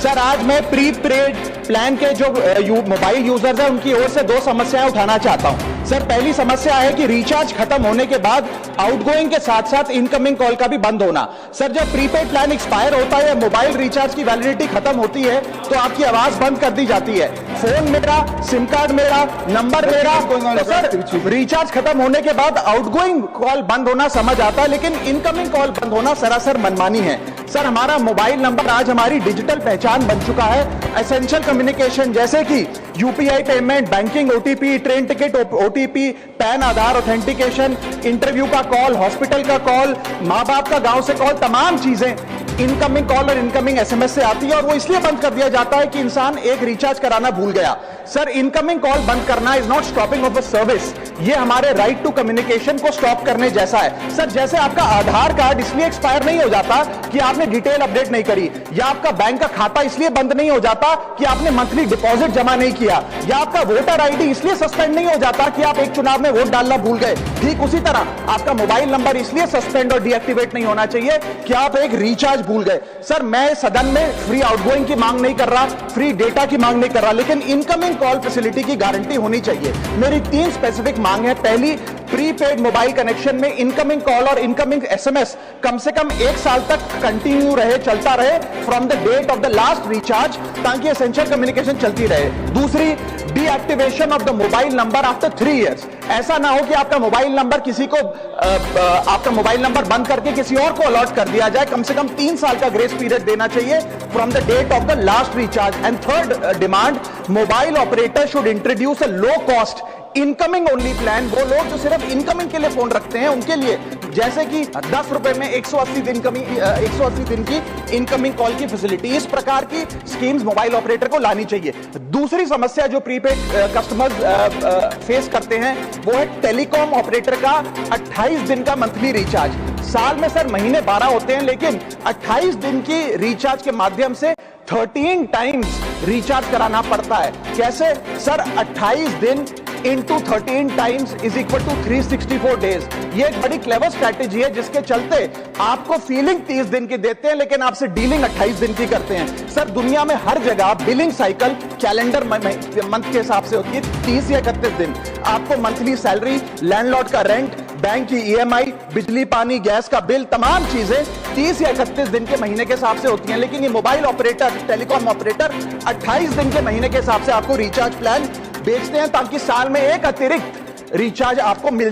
Sir आज मैं pre paid plan के जो मोबाइल यूजर्स हैं उनकी ओर से दो समस्याएं उठाना चाहता हूं। सर पहली समस्या है कि रिचार्ज खत्म होने के बाद आउटगोइंग के साथ साथ इनकमिंग कॉल का भी बंद होना। सर जब प्रीपेड प्लान एक्सपायर होता है या मोबाइल रिचार्ज की वैलिडिटी खत्म होती है तो आपकी आवाज बंद कर दी जाती है। फोन मेरा, सिम कार्ड मेरा, नंबर मेरा, तो सर रिचार्ज खत्म होने के बाद आउटगोइंग कॉल बंद होना समझ आता है, लेकिन इनकमिंग कॉल बंद होना सरासर मनमानी है। सर हमारा मोबाइल नंबर आज हमारी डिजिटल पहचान बन चुका है। एसेंशियल कम्युनिकेशन जैसे कि UPI payment, banking, OTP, train ticket OTP, PAN Aadhaar authentication, interview का कॉल, हॉस्पिटल का कॉल, माँ बाप का गांव से कॉल, तमाम चीजें इनकमिंग कॉल और इनकमिंग एसएमएस से आती है और वो इसलिए बंद कर दिया जाता है कि इंसान एक रिचार्ज कराना भूल गया। सर इनकमिंग कॉल बंद करना is not stopping of a service, ये हमारे राइट टू कम्युनिकेशन को स्टॉप करने जैसा है। सर जैसे आपका आधार कार्ड इसलिए एक्सपायर नहीं हो जाता कि आपने डिटेल अपडेट नहीं करी, या आपका बैंक का खाता इसलिए बंद नहीं हो जाता कि आपने मंथली डिपॉजिट जमा नहीं किया, या आपका वोटर आईडी इसलिए सस्पेंड नहीं हो जाता कि आप एक चुनाव में वोट डालना भूल गए। ठीक उसी तरह आपका मोबाइल नंबर इसलिए सस्पेंड और डीएक्टिवेट नहीं होना चाहिए कि आप एक रिचार्ज भूल गए। सर मैं सदन में फ्री आउटगोइंग की मांग नहीं कर रहा, फ्री डेटा की मांग नहीं कर रहा, लेकिन इनकमिंग कॉल फैसिलिटी की गारंटी होनी चाहिए। मेरी 3 स्पेसिफिक मांग है। पहली, प्रीपेड मोबाइल कनेक्शन में इनकमिंग कॉल और इनकमिंग एसएमएस कम से कम 1 साल तक कंटिन्यू रहे, चलता रहे from the date of the last recharge, ताकि एसेंशियल कम्युनिकेशन चलती रहे। दूसरी, deactivation of the mobile number after 3 years. ऐसा ना हो कि आपका मोबाइल नंबर किसी को आपका मोबाइल नंबर बंद करके किसी और को अलॉट कर दिया जाए। कम से कम 3 साल का ग्रेस पीरियड देना चाहिए from the date of the last recharge. And third demand, mobile operator should introduce a low cost incoming only plan. वो लोग जो सिर्फ इनकमिंग के लिए फोन रखते हैं उनके लिए, जैसे कि 10 रुपए में 180 दिन की इनकमिंग कॉल की फैसिलिटी, इस प्रकार की स्कीम्स मोबाइल ऑपरेटर को लानी चाहिए। दूसरी समस्या जो प्रीपेड कस्टमर्स फेस करते हैं वो है टेलीकॉम ऑपरेटर का 28 दिन का मंथली रिचार्ज। साल में सर महीने 12 होते हैं, लेकिन 28 दिन की रिचार्ज के माध्यम से 13 टाइम्स रिचार्ज कराना पड़ता है। कैसे सर? 28 दिन into 13 times is equal to 364 days. ये एक बड़ी क्लेवर स्ट्रैटेजी है जिसके चलते आपको फीलिंग 30 दिन की देते हैं, लेकिन आपसे डीलिंग 28 दिन की करते हैं। सर दुनिया में हर जगह बिलिंग साइकिल कैलेंडर मंथ के हिसाब से होती है, 30 या 31 दिन। आपको मंथली सैलरी, लैंडलॉर्ड का रेंट, बैंक की ईएमआई, बिजली पानी गैस का बिल, तमाम चीजें 30 या 31 दिन के महीने के हिसाब से होती हैं। लेकिन ये मोबाइल ऑपरेटर, टेलीकॉम ऑपरेटर 28 दिन के महीने के हिसाब से आपको रिचार्ज प्लान बेचते हैं, ताकि साल में एक अतिरिक्त रिचार्ज आपको मिल